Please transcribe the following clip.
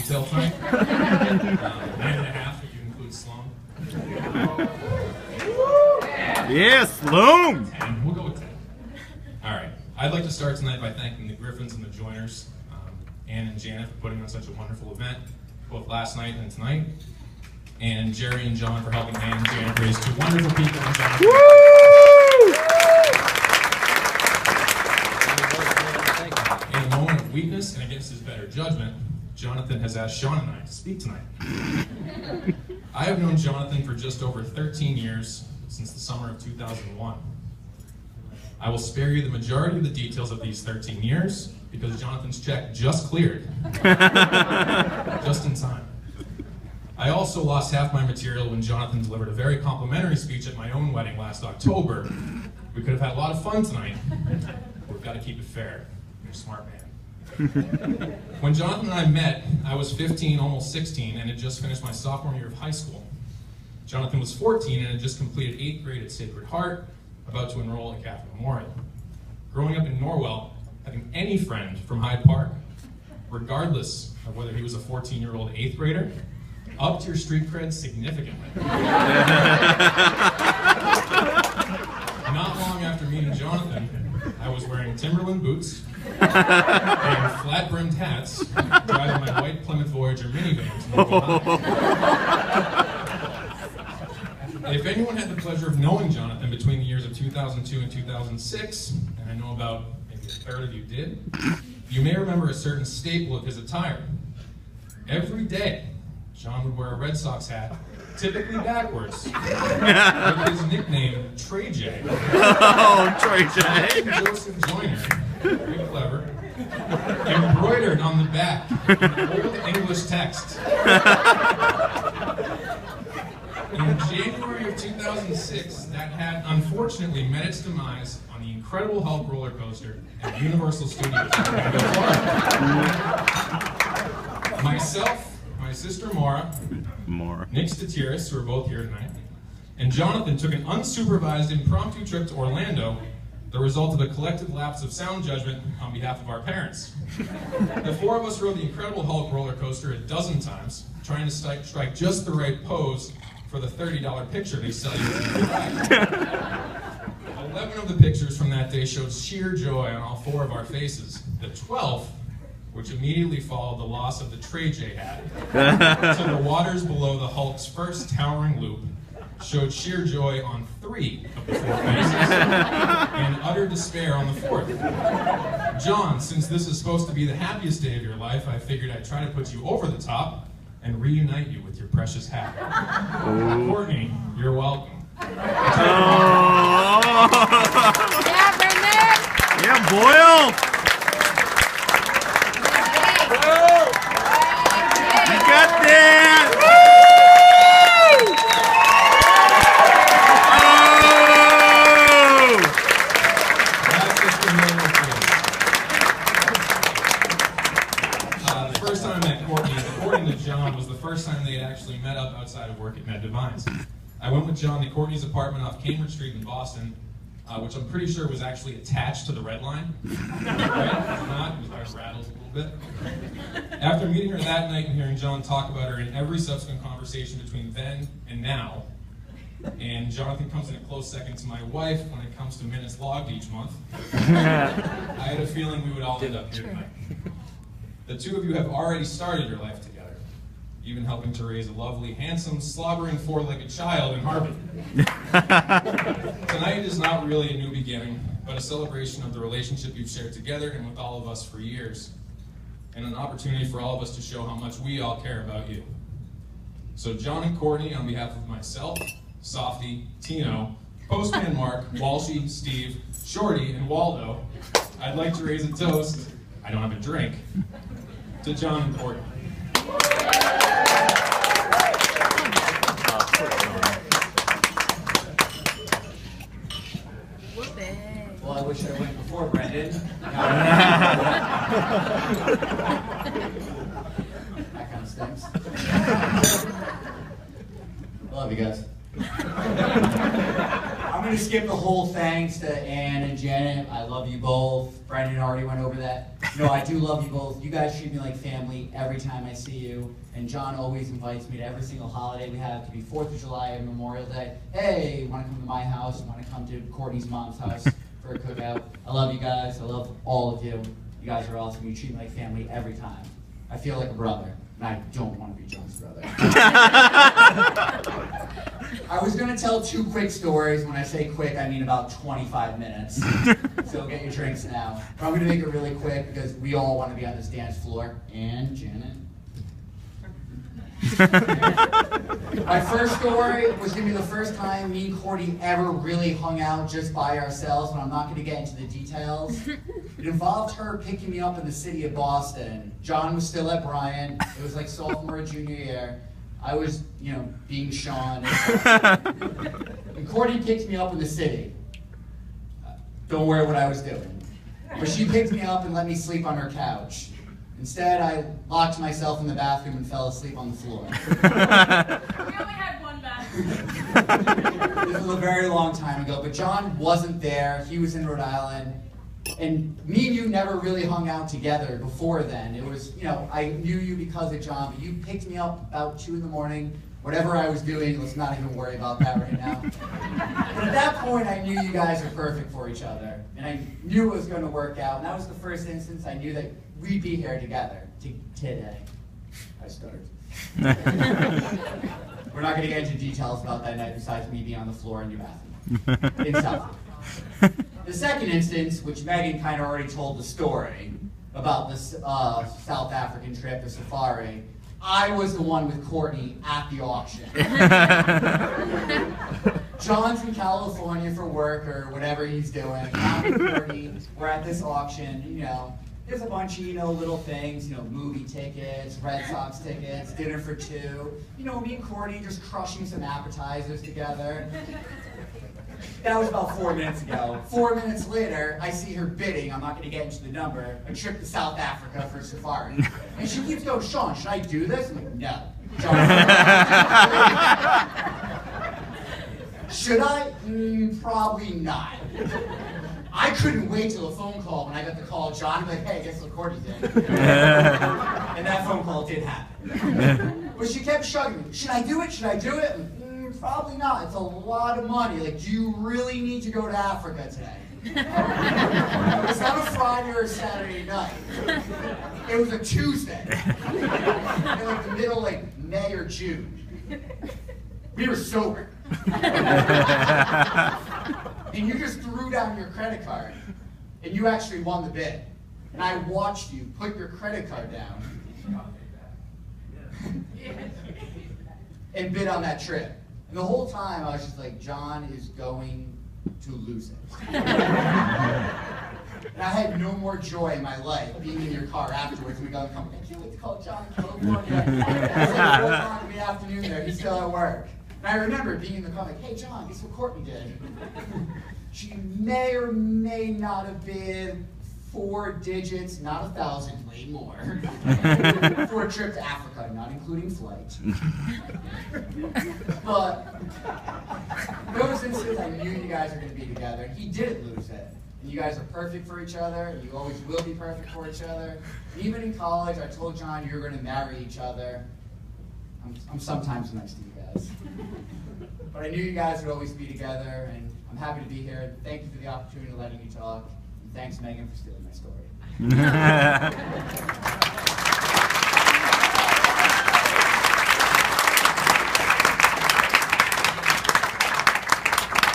detail tonight. 9.5 if you include Sloan. Yes, Sloan! 10. We'll go with 10. All right. I'd like to start tonight by thanking the Griffins and the Joiners, Ann and Janet, for putting on such a wonderful event, both last night and tonight. And Jerry and John for helping Ann and Janet raise two wonderful people in Jonathan. In a moment of weakness and against his better judgment, Jonathan has asked Sean and I to speak tonight. I have known Jonathan for just over 13 years, since the summer of 2001. I will spare you the majority of the details of these 13 years, because Jonathan's check just cleared. Just in time. I also lost half my material when Jonathan delivered a very complimentary speech at my own wedding last October. We could have had a lot of fun tonight. We've got to keep it fair. You're a smart man. When Jonathan and I met, I was 15, almost 16, and had just finished my sophomore year of high school. Jonathan was 14 and had just completed 8th grade at Sacred Heart, about to enroll at Catholic Memorial. Growing up in Norwell, having any friend from Hyde Park, regardless of whether he was a 14-year-old 8th grader, upped your street cred significantly. Not long after meeting Jonathan, I was wearing Timberland boots and flat-brimmed hats, driving my white Plymouth Voyager minivan to Norwell High. If anyone had the pleasure of knowing Jonathan between the years of 2002 and 2006, and I know about maybe a third of you did, you may remember a certain staple of his attire. Every day, John would wear a Red Sox hat, typically backwards, with his nickname, Trey J. Oh, Trey J. Joseph Joyner, very clever, embroidered on the back in old English text. In January of 2006, that hat unfortunately met its demise on the Incredible Hulk roller coaster at Universal Studios in Orlando, Florida. Myself, my sister Maura, Nick Statiris, who are both here tonight, and Jonathan took an unsupervised impromptu trip to Orlando, the result of a collective lapse of sound judgment on behalf of our parents. The four of us rode the Incredible Hulk roller coaster a dozen times, trying to strike just the right pose for the $30 picture they sell you in the back. 11 of the pictures from that day showed sheer joy on all four of our faces. The 12th, which immediately followed the loss of the Trey J hat, to the waters below the Hulk's first towering loop, showed sheer joy on 3 of the 4 faces, and utter despair on the 4th. John, since this is supposed to be the happiest day of your life, I figured I'd try to put you over the top and reunite you with your precious hat. Courtney, you're welcome. Yeah, Brendan! Yeah, Boyle! You got that! Woo! That's just familiar face. The first time I met Courtney, according to John, was the first time they had actually met up outside of work at Med Divines. I went with John to Courtney's apartment off Cambridge Street in Boston, which I'm pretty sure was actually attached to the Red Line. Right? If not, it was rattles a little bit. After meeting her that night and hearing John talk about her in every subsequent conversation between then and now, and Jonathan comes in a close second to my wife when it comes to minutes logged each month, I had a feeling we would all end up here tonight. The two of you have already started your life together, even helping to raise a lovely, handsome, slobbering 4-legged child in Harvard. Tonight is not really a new beginning, but a celebration of the relationship you've shared together and with all of us for years, and an opportunity for all of us to show how much we all care about you. So John and Courtney, on behalf of myself, Softy, Tino, Postman Mark, Walshy, Steve, Shorty, and Waldo, I'd like to raise a toast, I don't have a drink, to John and Courtney. Well, I wish I went before Brendan. That kind of stinks. I love you guys. I'm going to skip the whole thanks to Ann and Janet. I love you both. Brendan already went over that. No, I do love you both. You guys treat me like family every time I see you. And John always invites me to every single holiday we have. It could be 4th of July and Memorial Day. Hey, you want to come to my house? You want to come to Courtney's mom's house for a cookout? I love you guys. I love all of you. You guys are awesome. You treat me like family every time. I feel like a brother, and I don't want to be John's brother. I was going to tell 2 quick stories. When I say quick, I mean about 25 minutes. So get your drinks now. But I'm going to make it really quick because we all want to be on this dance floor. And Janet. My first story was going to be the first time me and Courtney ever really hung out just by ourselves, but I'm not going to get into the details. It involved her picking me up in the city of Boston. John was still at Bryant. It was like sophomore, junior year. I was, being Sean. And Courtney picked me up in the city. Don't worry what I was doing. But she picked me up and let me sleep on her couch. Instead, I locked myself in the bathroom and fell asleep on the floor. We only had one bathroom. This was a very long time ago, but John wasn't there. He was in Rhode Island. And me and you never really hung out together before then. It was, I knew you because of John, but you picked me up about 2 in the morning. Whatever I was doing, let's not even worry about that right now. But at that point, I knew you guys are perfect for each other. And I knew it was going to work out. And that was the first instance I knew that we'd be here together today. I started. We're not going to get into details about that night besides me being on the floor in your bathroom. In South. The second instance, which Megan kind of already told the story about this South African trip, the safari, I was the one with Courtney at the auction. John's in California for work or whatever he's doing. I'm with Courtney. We're at this auction. There's a bunch of little things. Movie tickets, Red Sox tickets, dinner for 2. Me and Courtney just crushing some appetizers together. That was about 4 minutes ago. 4 minutes later, I see her bidding, I'm not going to get into the number, a trip to South Africa for a safari. And she keeps going, Sean, should I do this? I'm like, no. Should I? Probably not. I couldn't wait till the phone call when I got the call. John was like, hey, guess what Courtney did? And that phone call did happen. But she kept shrugging me. Should I do it? Should I do it? Probably not. It's a lot of money. Like, do you really need to go to Africa today? It's not a Friday or a Saturday night. It was a Tuesday. In like the middle, like May or June. We were sober. And you just threw down your credit card. And you actually won the bid. And I watched you put your credit card down. And bid on that trip. And the whole time I was just like, John is going to lose it. And I had no more joy in my life being in your car afterwards. We got come. I can't wait to call John in California. It was like 4 o'clock in the afternoon there. He's still at work. And I remember being in the car like, hey John, guess what Courtney did? She may or may not have bid 4 digits, not 1,000, way more, for a trip to Africa, not including flight. But those instances, I knew you guys were going to be together. He didn't lose it. And you guys are perfect for each other, and you always will be perfect for each other. And even in college, I told John you were going to marry each other. I'm sometimes nice to you guys. But I knew you guys would always be together, and I'm happy to be here. Thank you for the opportunity of letting me talk. Thanks, Megan, for stealing my story.